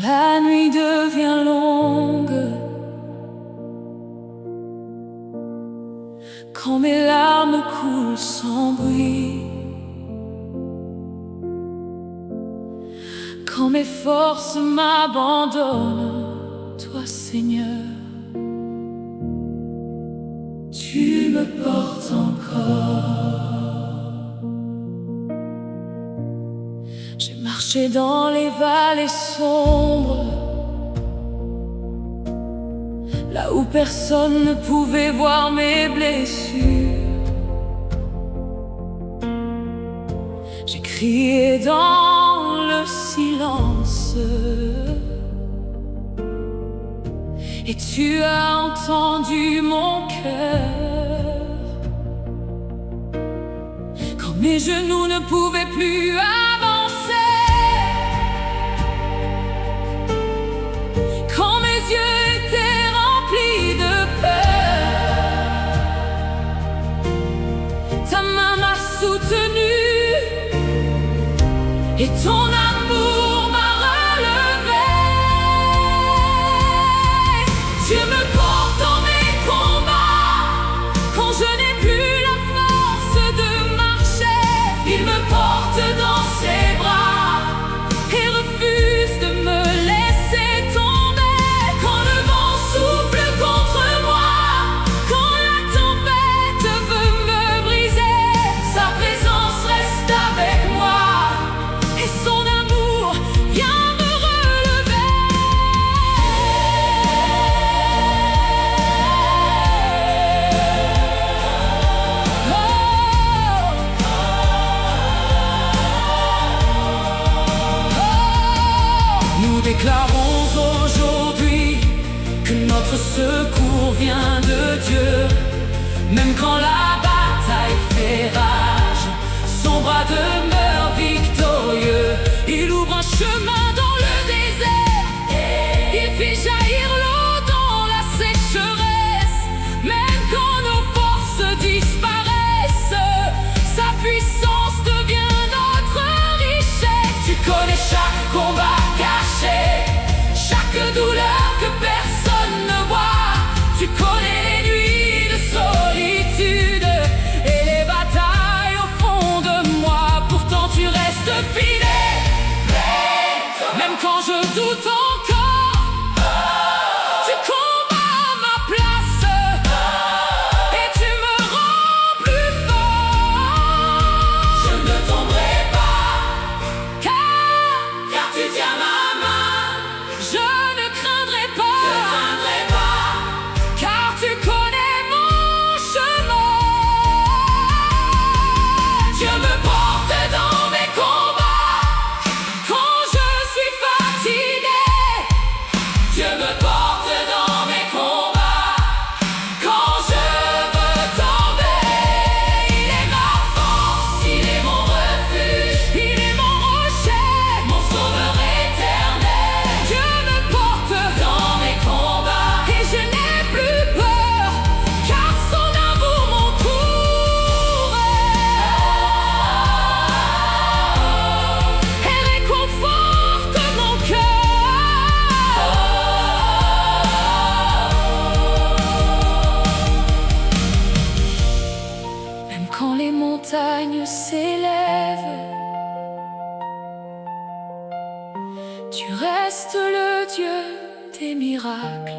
la nuit devient longue, quand mes larmes coulent sans bruit, quand mes forces m'abandonnent, toi Seigneur, tu me portes encore. J'ai marché dans les vallées sombres, là où personne ne pouvait voir mes blessures. J'ai crié dans le silence, et tu as entendu mon cœur. Quand mes genoux ne pouvaient plus avancer, quand mes yeux étaient remplis de peur, ta main m'a soutenu et ton amour m'a relevé. Tu me portes dans mes combats, quand je n'ai plus la force de marcher. Il me porte dans ses bras et refuse de me laisser tomber. Quand le vent souffle contre moi, quand la tempête veut me briser, sa présence reste avec moi et son amour vient me relever. Nous déclarons aujourd'hui que notre secours vient de Dieu. Même quand la bataille fait rage, son bras demeure victorieux. Il ouvre un chemin dans le désert, il fait jaillir l'eau dans la sécheresse. Même quand nos forces disparaissent, sa puissance devient notre richesse. Tu connais chaque combat caché, chaque douleur que personne ne voit. Tu connais les nuits de solitude et les batailles au fond de moi. Pourtant tu restes fidèle, même quand je doute encore. Tu combats à ma place et tu me rends plus fort. Je ne tomberai pas, car tu tiens ma main. Je ne craindrai pas, car tu connais mon chemin. Dieu me porte dans mes combats, quand je suis fatigué. Dieu me porte dans mes combats, quand je veux tomber. Il est ma force, il est mon refuge, il est mon rocher, mon sauveur éternel. Dieu me porte dans mes combats et je n'ai plus peur, car son amour m'entoure et réconforte mon cœur. Même quand les montagnes s'élèvent, tu restes le Dieu des miracles.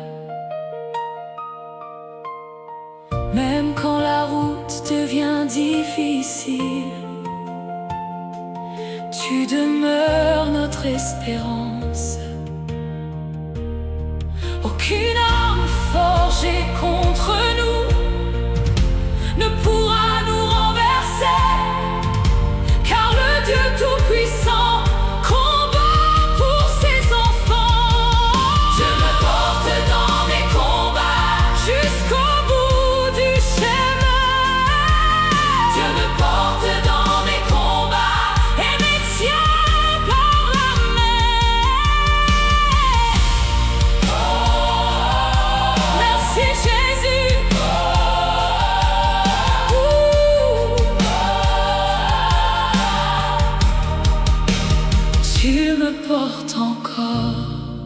Même quand la route devient difficile, tu demeures notre espérance. Aucune arme forgée contre nous ne pourra nous renverser, car le Dieu Tout-Puissant combat pour ses enfants. Dieu me porte dans mes combats jusqu'au bout du chemin. Dieu me porte dans mes combats et me tient par la main. Merci Jésus. Tu me portes encore.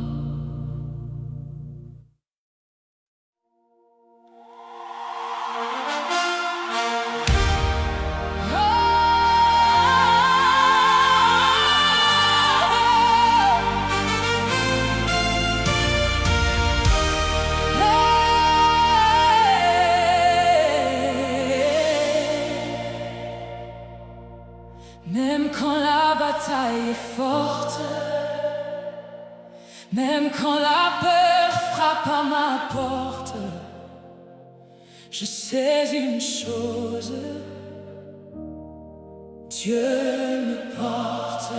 Même quand la peur frappe à ma porte, je sais une chose, Dieu me porte.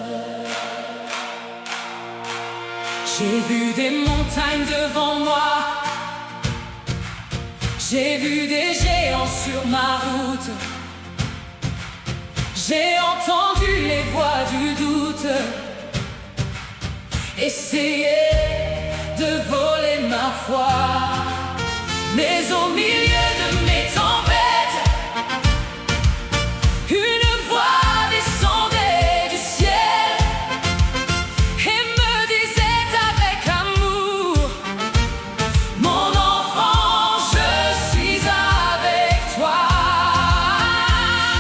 J'ai vu des montagnes devant moi, j'ai vu des géants sur ma route, j'ai entendu les voix du doute essayer de voler ma foi. Mais au milieu de mes tempêtes, une voix descendait du ciel et me disait avec amour: mon enfant, je suis avec toi.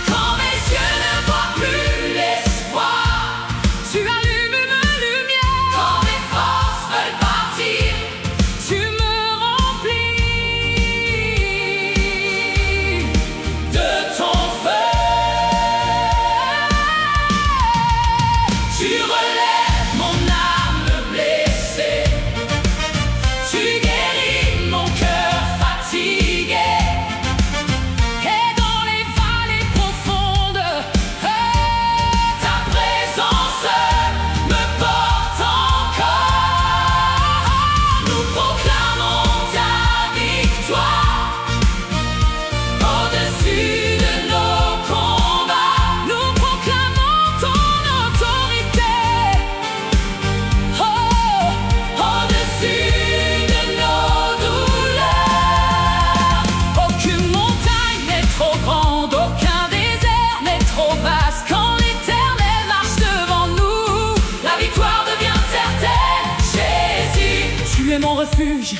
Quand mes yeux ne voient plus l'espoir, tu allumes ma lumière. Quand mes forces veulent partir, tu me remplis de ton feu. Tu relèves mon âme blessée, tu guéris mon cœur fatigué. Et dans les vallées profondes, ta présence me porte encore. Nous proclamons ta victoire au-dessus de nos combats. Nous proclamons ton autorité, au-dessus de nos douleurs. Aucune montagne n'est trop grande, aucun désert n'est trop vaste. Quand l'Éternel marche devant nous, la victoire devient certaine. Jésus, tu es mon refuge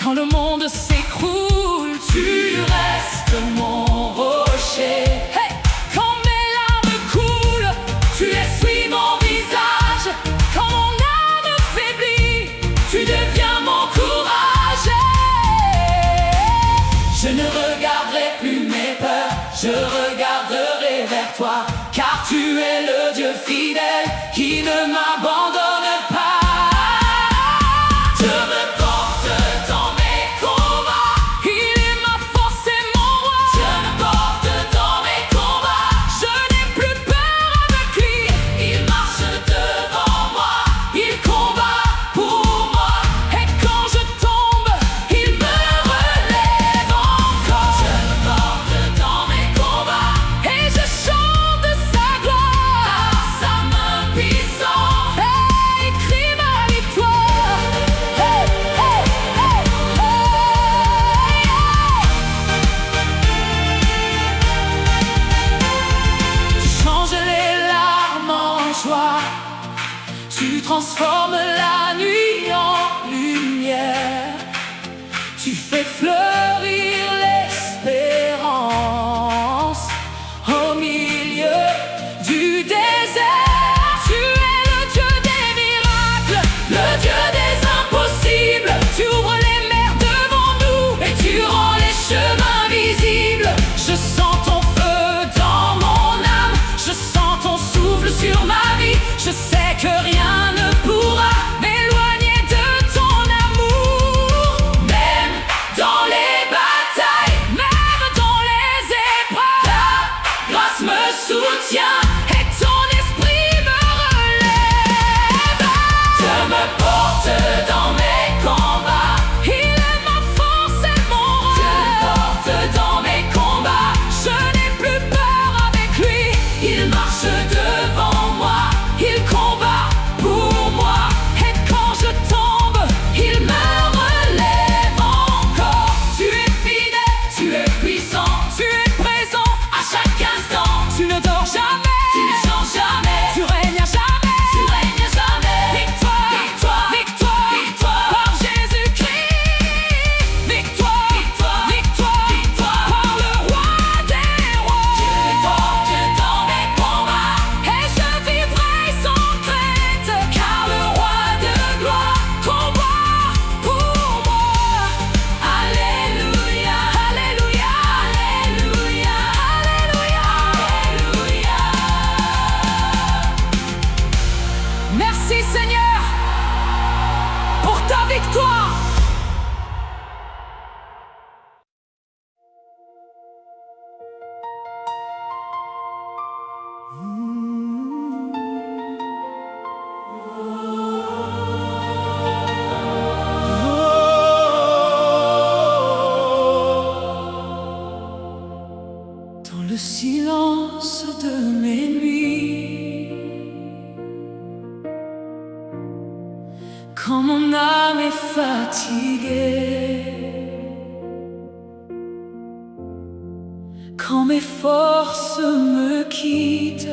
quand le monde s'écroule. Tu restes mon rocher. Hey! Quand mes larmes coulent, tu essuies mon visage. Quand mon âme faiblit, tu deviens mon courage. Je ne regarderai plus mes peurs, je regarderai vers toi, car tu es le Dieu fidèle qui ne m'abandonne pas. Je me porte dans mes combats, il est ma force et mon roi. Je me porte dans mes combats, je n'ai plus peur avec lui. Il marche devant moi, il combat pour moi. Et quand je tombe, il me relève encore. Je me porte dans mes combats et je chante sa gloire. Sa main puissante écrit ma victoire. Hey, hey, hey, hey. Tu changes les larmes en joie, tu transformes la nuit en lumière, tu fais fleurir l'espérance au milieu du désert. Tu es le Dieu des miracles, le Dieu des impossibles. Tu ouvres les mers devant nous et tu rends les chemins visibles. Je sens ton feu dans mon âme, je sens ton souffle sur ma vie. Je sais que rien ne pourra m'éloigner Quand mon âme est fatiguée, quand mes forces me quittent,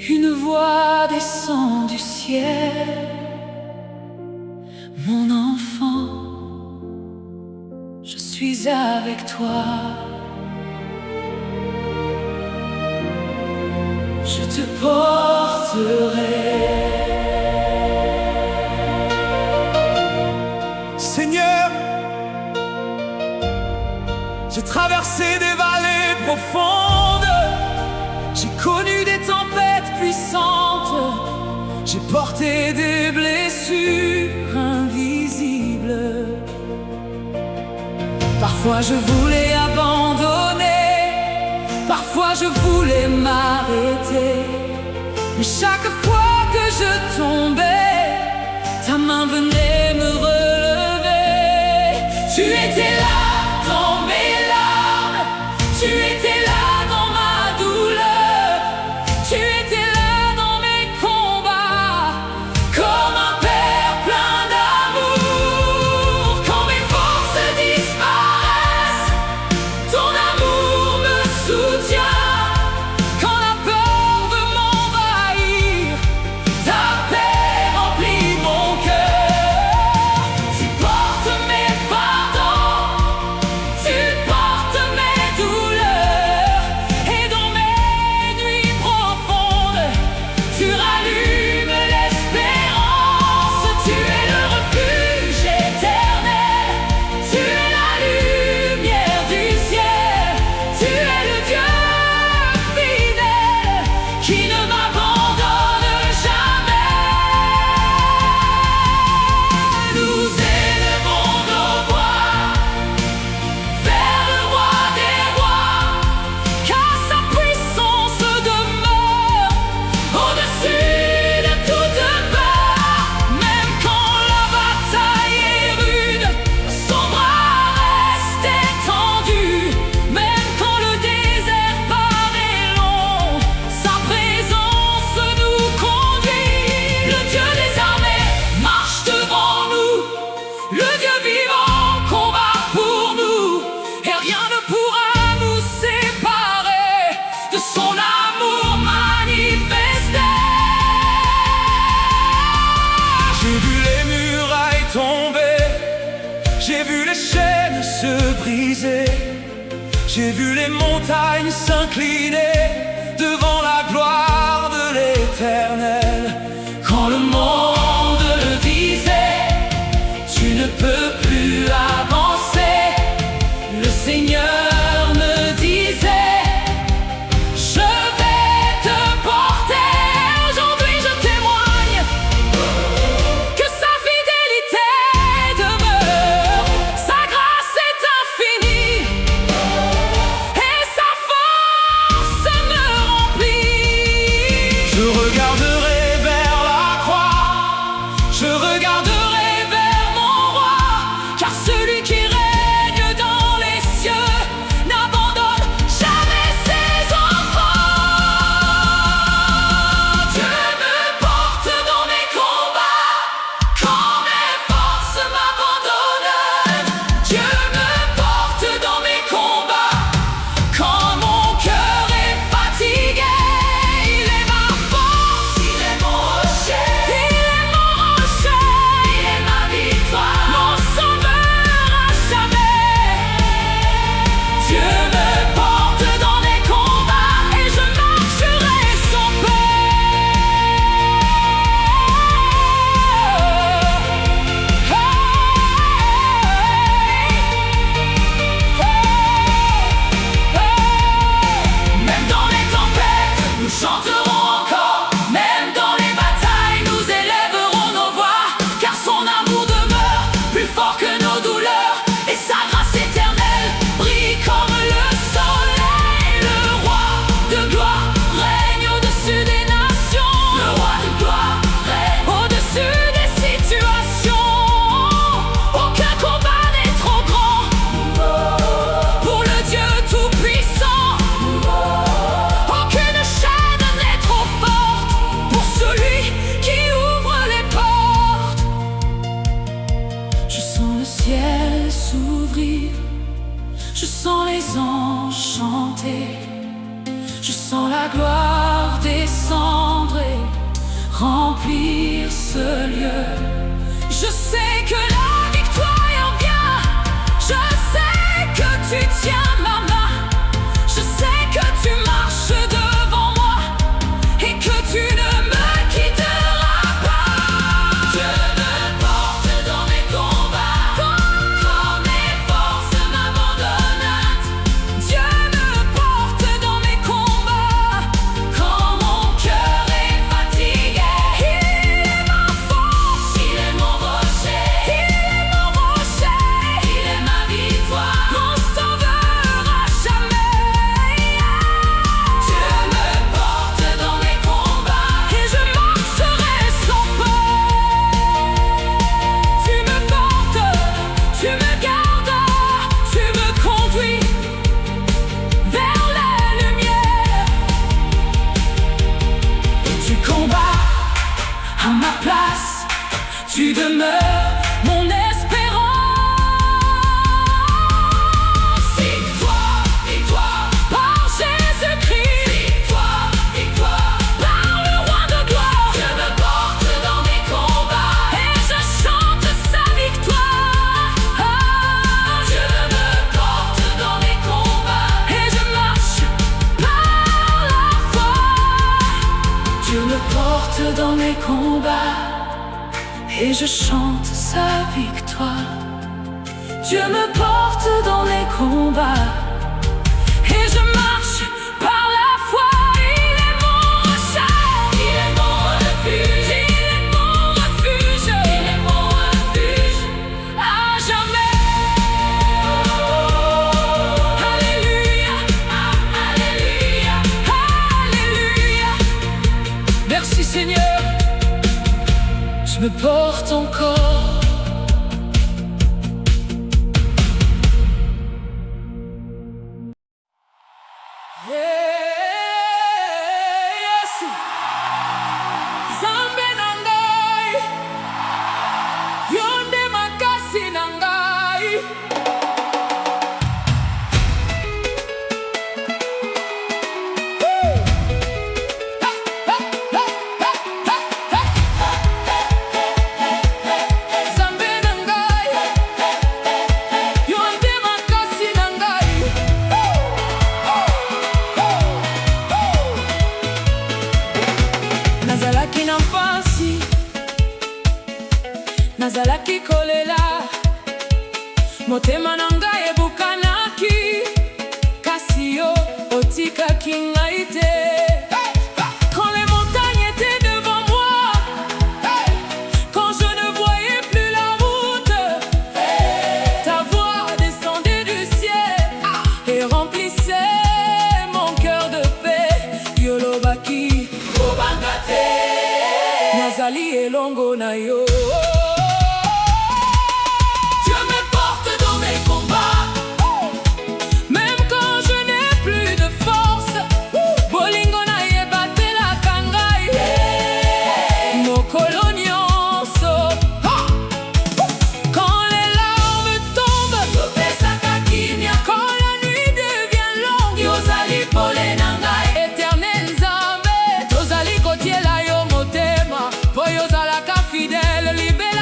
une voix descend du ciel. Mon enfant, je suis avec toi. Je te porterai. Seigneur, j'ai traversé des vallées profondes, j'ai connu des tempêtes puissantes, j'ai porté des blessures invisibles. Parfois je voulais abandonner, parfois je voulais m'arrêter, mais chaque fois que je tombais, ta main venait me relever. Tu étais là dans mes larmes, tu étais là dans ma douleur, tu étais là dans mes combats, comme un père plein d'amour. Quand mes forces disparaissent, ton amour me soutient. Quand la peur veut m'envahir, ta paix remplit mon cœur. Tu portes mes pardons, tu portes mes douleurs, et dans mes nuits profondes, tu rallumes l'espérance. Tu es le refuge éternel, tu es la lumière du ciel, tu es le Dieu fidèle qui ne m'abandonne jamais. Nous élevons nos voix vers le roi des rois, car sa puissance demeure au-dessus de toute peur. Même quand la bataille est rude, son bras reste étendu. Même quand le désert paraît long, sa présence nous conduit. Le Dieu des armées marche devant nous, le Dieu vivant combat pour nous, et rien ne pourra nous séparer de son amour manifesté. J'ai vu les murailles tomber, j'ai vu les chaînes se briser, j'ai vu les montagnes s'incliner devant la gloire de l'Éternel. Quand le monde le disait, tu ne peux plus avancer, le Seigneur me disait, je vais te porter. Aujourd'hui je témoigne que sa fidélité demeure, sa grâce est infinie, et sa force me remplit. Je regarderai vers la croix, je regarderai vers mon roi, car celui qui règne dans les cieux n'abandonne jamais ses enfants. Dieu me porte dans mes combats, quand mes forces m'abandonnent. Dieu me porte dans mes combats, quand mon cœur est fatigué. Il est ma force, il remplir ce lieu. Je sais que la victoire vient, je sais que tu tiens ma main, je sais que tu marches devant moi et que tu ne me quitteras pas. Je me porte dans mes combats, quand mes forces m'abandonnent. Dieu me porte dans mes combats, Quand mon cœur est fatigué, il est ma force, il est mon rocher, il est mon rocher, il est ma victoire. mon sauveur à jamais. Dieu me porte dans mes combats, Et je marcherai sans peur. Tu me portes, tu me gardes, tu me conduis vers la lumière. Et tu combats à ma place, tu demeures mon espérance. victoire, victoire, Par Jésus-Christ, victoire, victoire. par le roi de gloire, Je me porte dans mes combats, et je chante sa victoire. je me porte dans mes combats. Et je marche par la foi. Dieu me porte dans mes combats et je chante sa victoire. Dieu me porte dans les combats et je marche par la foi. Il est mon rocher, Il est mon refuge, il est mon refuge, il est mon refuge. à jamais. Alléluia, Alléluia, Alléluia. Merci Seigneur, je me porte encore. Yesu, Zambe na ngai, yo nde makasi na ngai. Zambe na ngai, yo nde makasi na ngai. Nazalaki na mpasi, nazalaki kolela, motema na ngai ebukanaki, kasi yo otikaki ngai te. Quand les montagnes étaient devant moi, quand je ne voyais plus la route, ta voix descendait du ciel et remplissait mon cœur de paix. Yolobaki, Obangate, nazali elongo na yo. Dieu me porte dans mes combats, Même quand je n'ai plus de force, bolingo na yebatelaka ngai. Mokolo nyonso, quand les larmes tombent, topesaka kimia, quand la nuit devient longue, yozali pole na ngai. Éternel Nzambe, tozali kotiela yo motema, po yozalaka fidèle, libela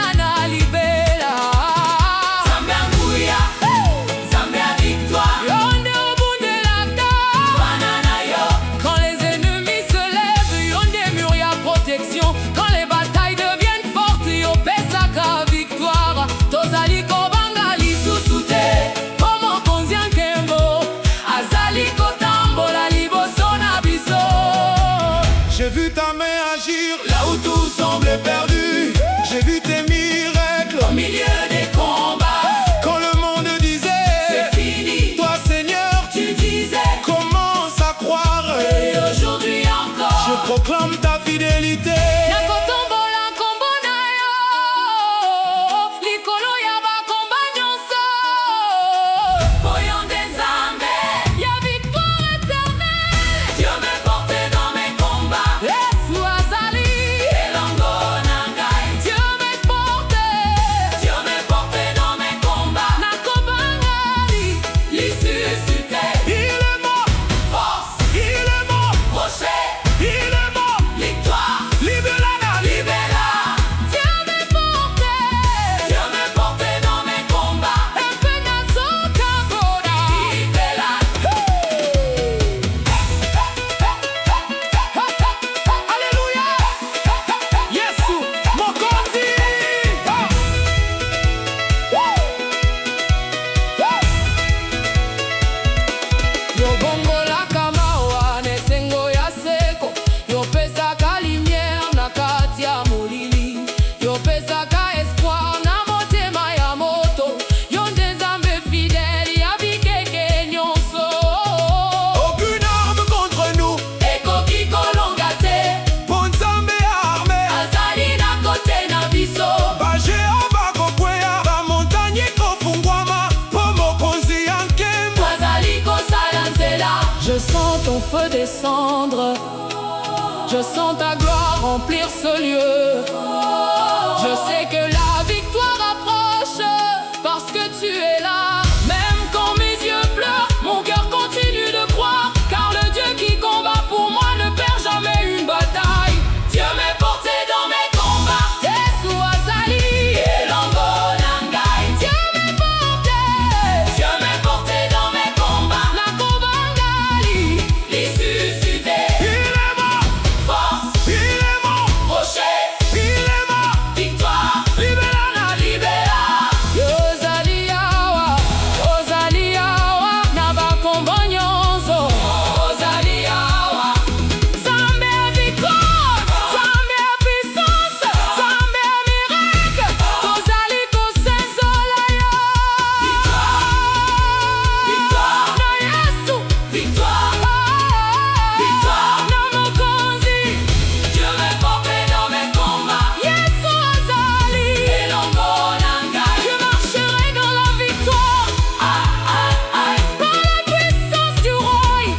redescendre. Je sens ta gloire remplir ce lieu. Je sais que la victoire approche parce que tu es là. Même quand mes yeux pleurent, mon cœur continue de croire, car le Dieu qui combat pour moi ne perd jamais une bataille. Dieu m'est porté dans mes combats. Yesu azali Elongo nangai. Dieu m'est porté. Dieu m'est porté dans mes combats. Na kobangali L'issue sudée. Il est mon, Force, il est mon, rocher, il est mon. victoire, Libérana, libéra. Yozali yawa, ozali yawa, na bakombonyonzo. Ozali awa. Zambé a victoire, Zambé a puissance, Zambé a miracle. Tozali kosenzola yo. Victoire, Na Yesu, victoire, victoire. na mokonzi. Dieu m'est porté dans mes combats. Yesu azali. Elongo nangai. Je marcherai dans la victoire Aïe, par la puissance du roi. aïe.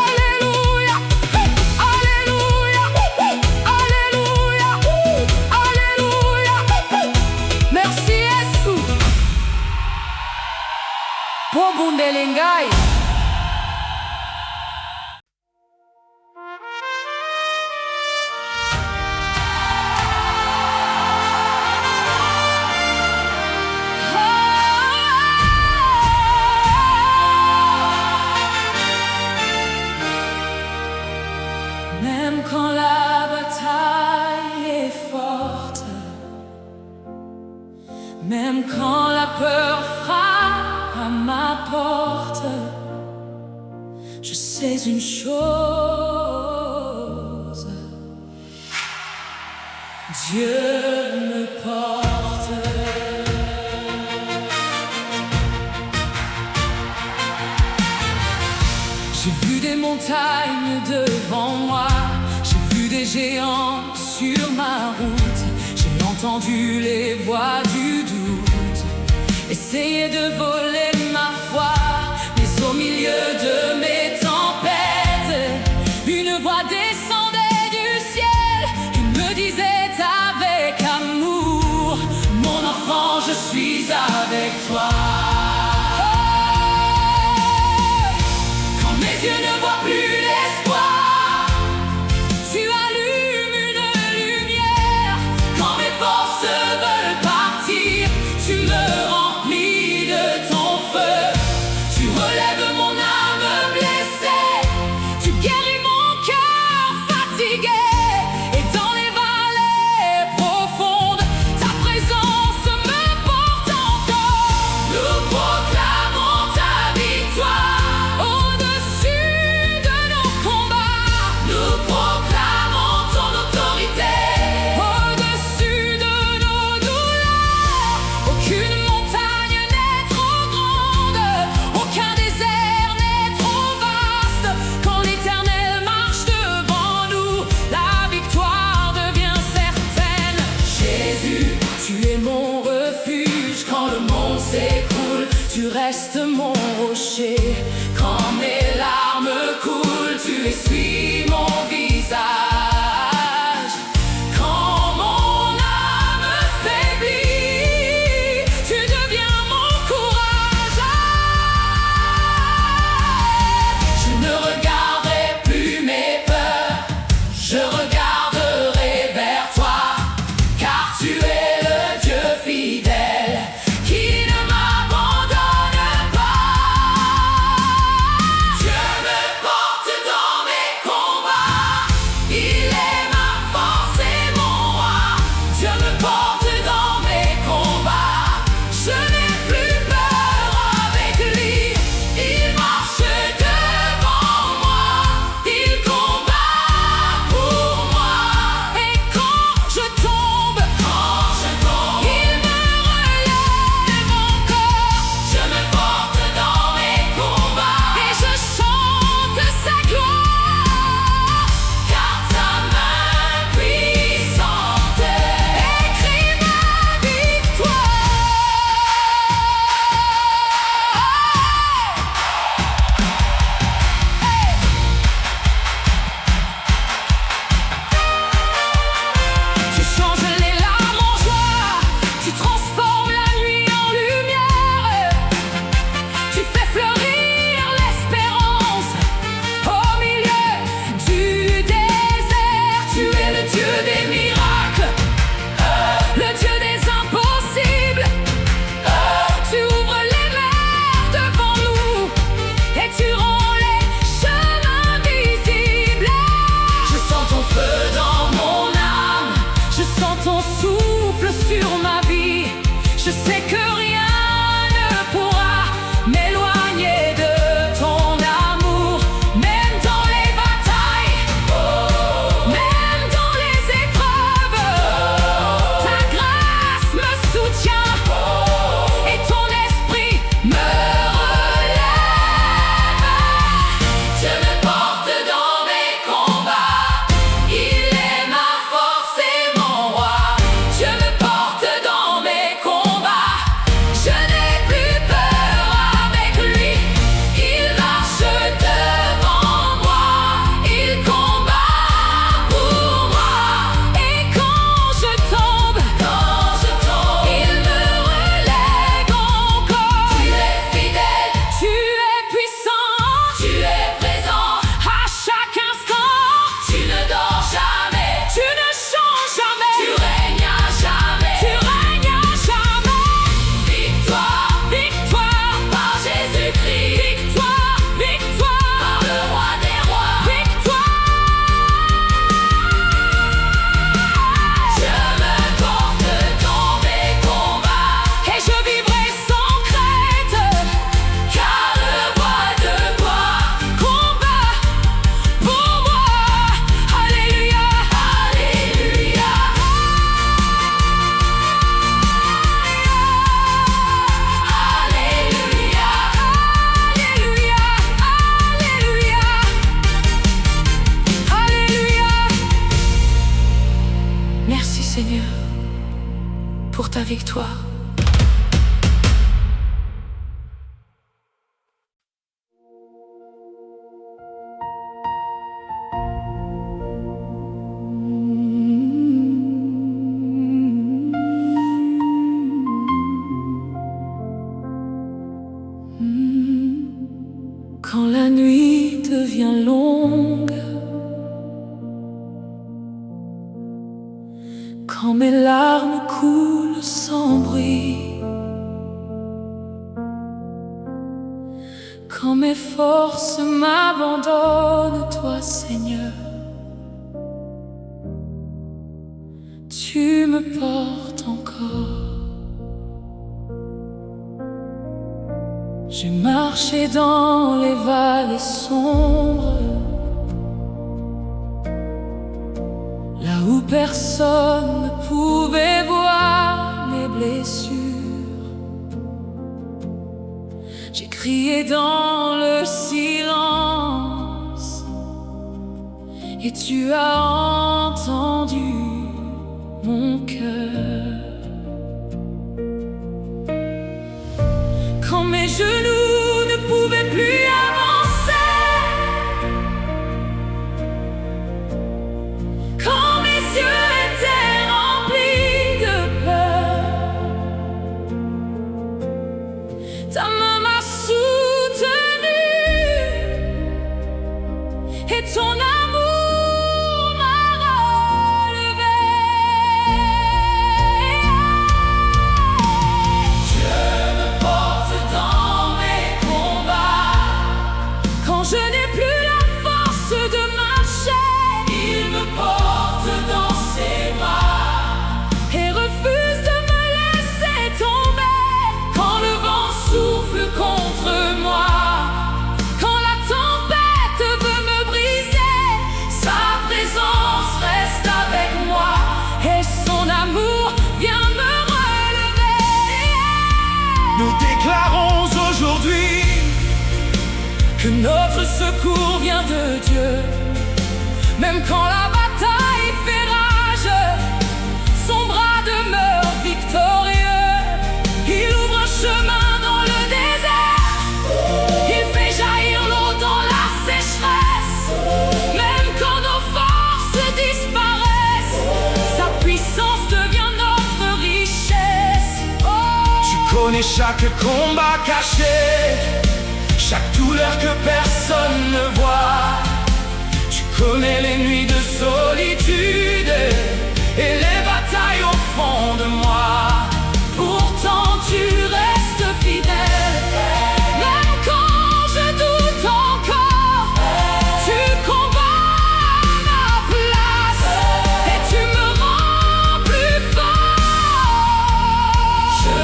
Alléluia, Alléluia, Alléluia, Alléluia. Merci Yesu. Pobundelengai. Même quand la bataille est forte, même quand la peur frappe à ma porte, je sais une chose, Dieu me porte. J'ai vu des montagnes devant moi, j'ai vu des géants sur ma route, j'ai entendu les voix du doute, essayer de voler ma foi, mais au milieu de mes tempêtes, une voix descendait du ciel, qui me disait avec amour, mon enfant, je suis avec toi. Mes yeux ne voient plus l'espoir, tu allumes une lumière. Quand mes forces veulent partir, Tu me remplis de ton feu, tu relèves mon âme blessée. tu guéris mon cœur fatigué. Et dans les vallées profondes, ta présence me porte encore. Nous proclamons ta victoire. Au-dessus de nos combats, Nous proclamons ton autorité. au-dessus de nos douleurs, aucune montagne n'est trop grande, aucun désert n'est trop vaste. Quand l'Éternel marche devant nous, la victoire devient certaine. Jésus, Tu es mon refuge quand le monde s'écroule, tu restes mon rocher. Quand mes larmes coulent, tu essuies mon visage. Quand mon âme faiblit, tu deviens mon courage. je ne regarderai plus mes peurs. Je regarderai vers toi, car tu es le Dieu fidèle qui ne m'abandonne pas. Dieu me porte dans mes combats. Il est ma force et mon roi. Dieu me porte dans mes combats. Je n'ai plus peur avec lui. Il marche devant moi. Il combat pour moi. Je sais que rien ne pourra m'éloigner de ton amour. Même dans les batailles, même dans les épreuves, ta grâce me soutient et ton esprit me relève. Je me porte dans mes combats, il est ma force et mon roi. Je me porte dans mes combats, je n'ai plus peur avec lui. Il marche devant moi, il combat pour moi. Et quand je tombe, il me relève encore. Tu es fidèle, tu es puissant, tu es présent à chaque instant. Tu ne dors jamais, tu ne changes jamais, tu règnes à jamais, tu règnes à jamais. Victoire, victoire par Jésus-Christ. Victoire, victoire par le roi des rois. Victoire. Je me porte dans mes combats et je vivrai sans crainte, car le roi de gloire combat pour moi. Alléluia, alléluia. Alléluia, alléluia, alléluia, alléluia. Merci Seigneur pour ta victoire. Quand la nuit devient longue, quand mes larmes coulent sans bruit, quand mes forces m'abandonnent, toi Seigneur, tu me portes encore. J'ai marché dans les vallées sombres, là où personne ne pouvait voir mes blessures. J'ai crié dans le silence et tu as entendu mon cœur. Quand mes genoux ne pouvaient plus avancer, quand mes yeux étaient remplis de peur, ta main m'a soutenu et ton amour m'a relevé. Je me porte dans mes combats. Quand je n'ai plus la force de marcher, il me porte dans ses bras et refuse de me laisser tomber. Quand le vent souffle contre moi, quand la tempête veut me briser, sa présence reste avec moi et son amour vient me relever. Nous déclarons aujourd'hui Que notre secours vient de Dieu. Même quand la bataille fait rage, son bras demeure victorieux. Il ouvre un chemin dans le désert, il fait jaillir l'eau dans la sécheresse. Même quand nos forces disparaissent, sa puissance devient notre richesse. Tu connais chaque combat caché, chaque douleur que personne ne voit. Tu connais les nuits de solitude et les batailles au fond de moi. Pourtant tu restes fidèle. Même quand je doute encore, tu combats à ma place et tu me rends plus fort. Je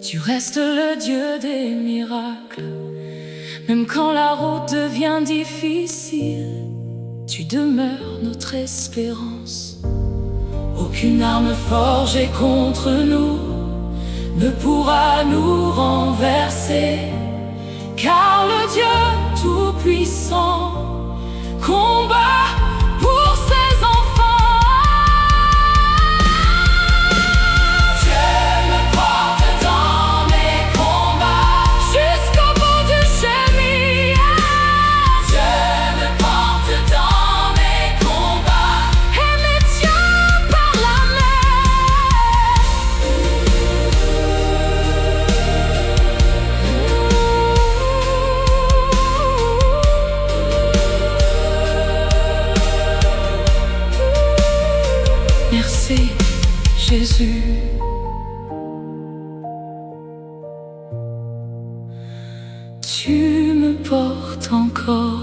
Tu restes le Dieu des miracles. Même quand la route devient difficile, tu demeures notre espérance. Aucune arme forgée contre nous ne pourra nous renverser, car le Dieu Tout-Puissant combat pour ses enfants. Dieu me porte dans mes combats Jusqu'au bout du chemin, Dieu me porte dans mes combats et me tient par la main. Merci Jésus. Tu me portes encore.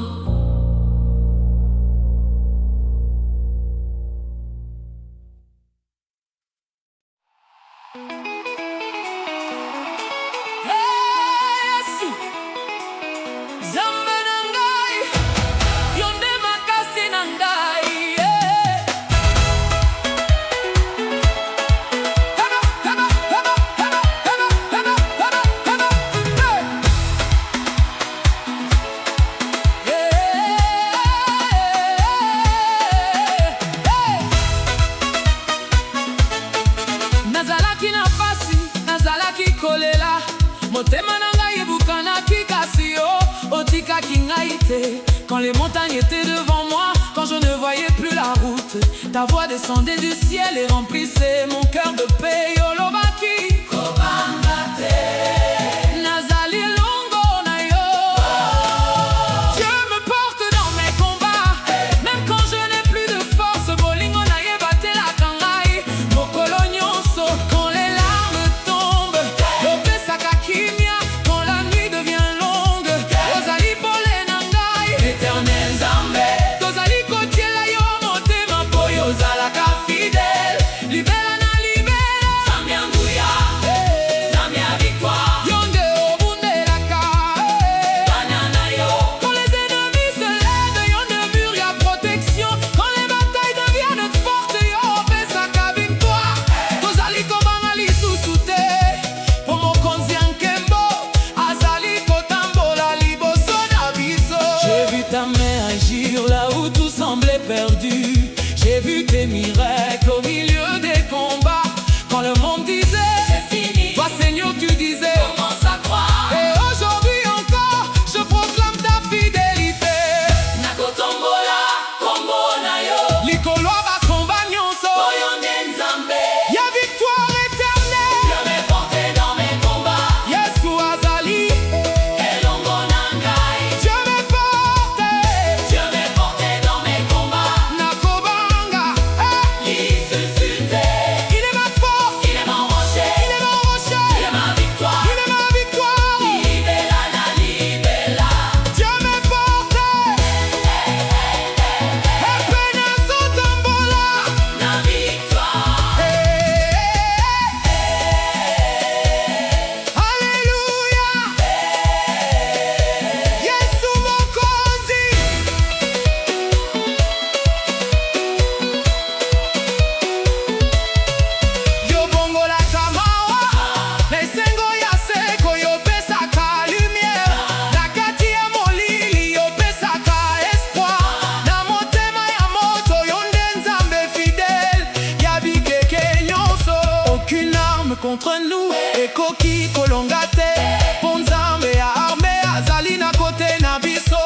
Nazalaki na pasi, nazalaki kolela, motema na ngai ebukanaki kasi oh, otikaki ngai te. Quand les montagnes étaient devant moi, quand je ne voyais plus la route, ta voix descendait du ciel et remplissait mon cœur de paix. Olobaki Kobanga te nazali longo na yo. Dieu me porte dans mes combats, même quand je n'ai plus de force. Bolingo na ye batelaka ngai mokolo nyonso. Quand les larmes tombent, opesaka kimia. Quand la nuit devient longue, ozali pole na ngai. Éternel Nzambe Tozali kotiela yo motema po yo ozalaka fidèle. Libela na libela Nzambe ya nguya Nzambe ya victoire yo nde obundelaka. Bana na yo Quand les ennemis se lèvent, yo ne mur ya protection. Quand les batailles deviennent fortes, yo opesaka victoire. Tozali kobanga lisusu te po mokonzi ya nkembo azali kotambola liboso na biso. J'ai vu ta main agir là où tout semblait perdu. J'ai vu tes miracles au milieu des combats. Quand le monde disait c'est fini, toi Seigneur tu disais commence à croire. et aujourd'hui encore je proclame ta fidélité. Nakotombola kombo na yo Likolo ya bakomba nyonso, Oyo nde Nzambe ya victoire éternelle. Dieu me porte dans mes combats Yesu azali, elongo na ngai Dieu me porte. Dieu me porte dans mes combats Nakobanga, lisusu te il est ma force, Il est mon rocher il est mon rocher, Il est ma victoire il est ma victoire. Libela na libela Dieu me porte. Epena sotambola. na victoire Alléluia. Yesu mokonzi. Yobongolaka mawa na esengo ya seko, yopesaka lumière na kati ya molili, yopesaka espoir na motema ya moto. Yo nde Nzambe fidèle ya bikeke nyonso. Aucune arme contre nous ekoki kolonga te, po Nzambe ya arme azali na kote na biso.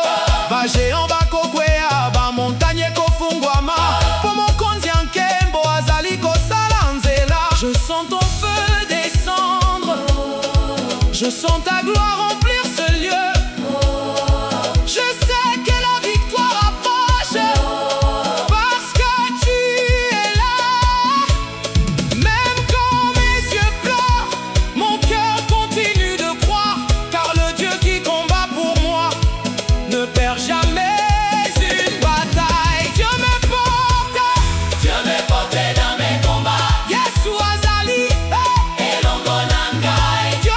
Bagéant bakokwea, bamontagne ekofungwama, po mokonzi ya nkembo azali kosala nzela. Je sens ton feu descendre, je sens ta gloire remplir ce lieu. Je sais que la victoire approche, parce que tu es là. Même quand mes yeux pleurent, mon cœur continue de croire, car le Dieu qui combat pour moi ne perd jamais une bataille. Dieu me porte, Dieu me porte dans mes combats Yesu azali, elongo na ngai Dieu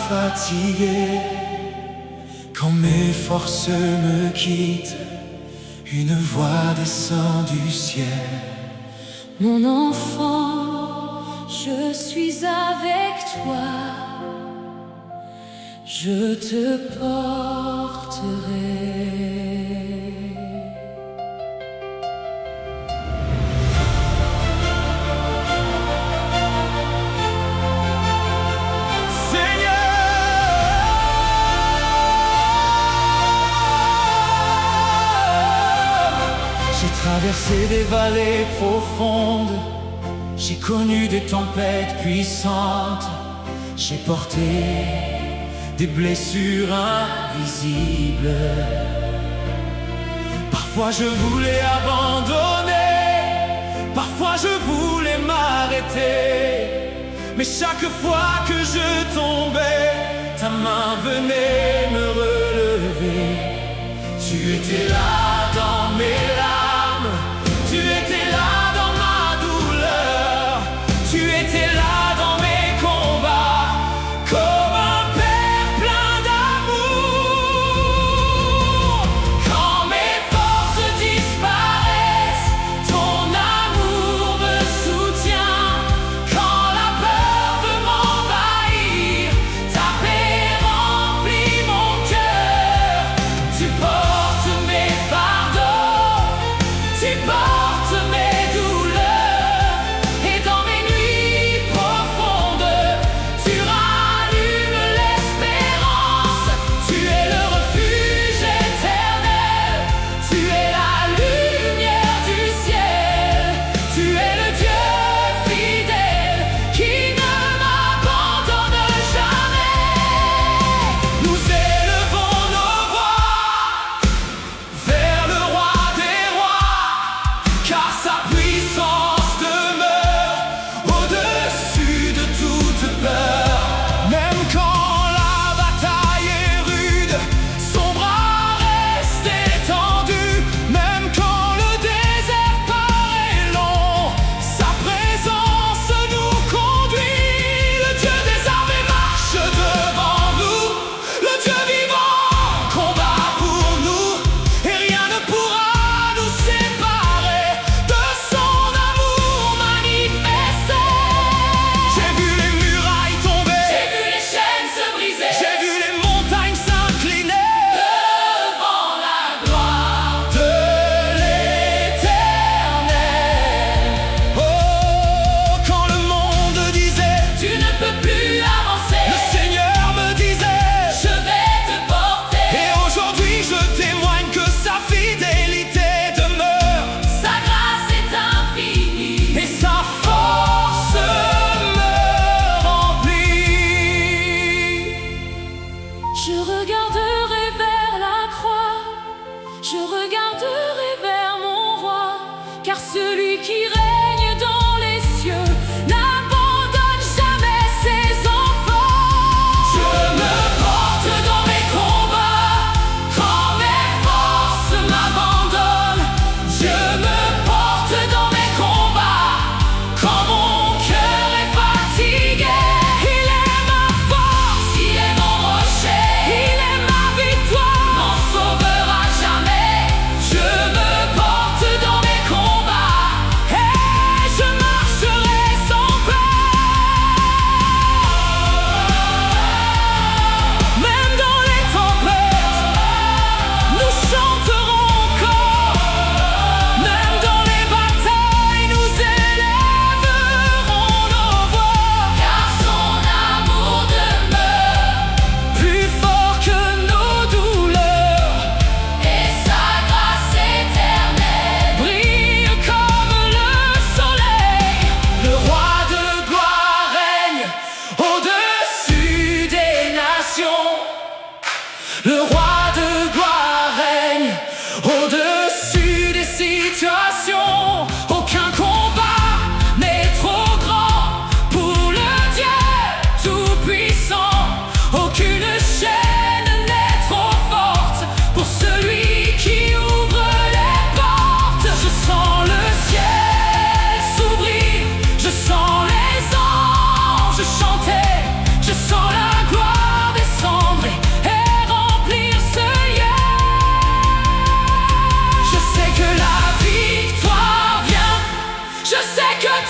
fatigué. Quand mes forces me quittent, une voix descend du ciel. Mon enfant, je suis avec toi, je te porterai. J'ai traversé des vallées profondes, j'ai connu des tempêtes puissantes, j'ai porté des blessures invisibles. Parfois je voulais abandonner, parfois je voulais m'arrêter, mais chaque fois que je tombais, ta main venait me relever. Tu étais là dans mes larmes, tu étais là dans ma douleur, tu étais là dans mes combats, comme un père plein d'amour. Quand mes forces disparaissent, ton amour me soutient. Quand la peur veut m'envahir, ta paix remplit mon cœur. Tu portes mes fardeaux, tu portes mes douleurs, et dans mes nuits profondes, tu rallumes l'espérance. Tu es le refuge éternel, tu es la lumière du ciel, tu es le Dieu fidèle qui ne m'abandonne jamais. Nous élevons nos voix vers le roi des rois,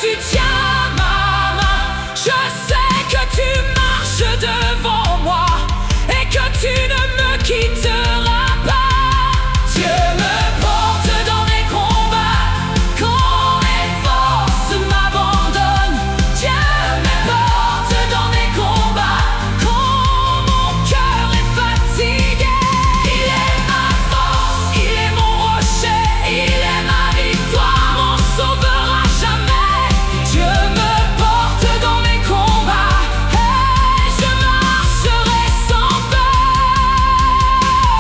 tu tiens ma main. Je sais que tu marches devant moi et que tu ne me quitteras pas. Dieu me porte dans mes combats quand mes forces m'abandonnent. Dieu me porte dans mes combats quand mon cœur est fatigué. Il est ma force, il est mon rocher, il est ma victoire, mon sauveur à jamais. Dieu me porte dans mes combats et je marcherai sans peur.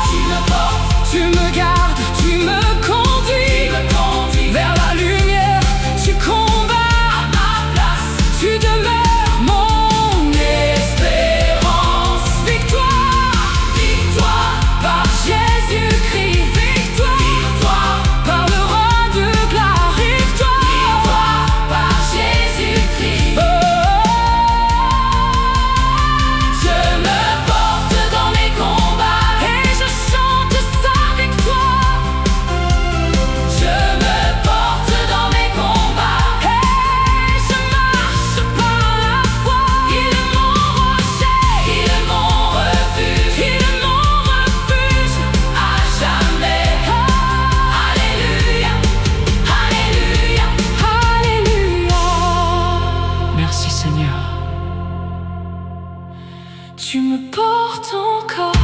Tu me portes, tu me gardes, tu me conduis vers la lumière. Tu combats à ma place, tu demeures mon espérance. Victoire, victoire par Jésus-Christ. Victoire par le roi de gloire. Victoire par Jésus-Christ. Dieu me porte dans mes combats et je chante sa victoire. Je me porte dans mes combats et je marche par la foi. Il est mon rocher, il est mon refuge, il est mon refuge à jamais. Alléluia, alléluia, alléluia. Merci Seigneur. Tu me portes encore.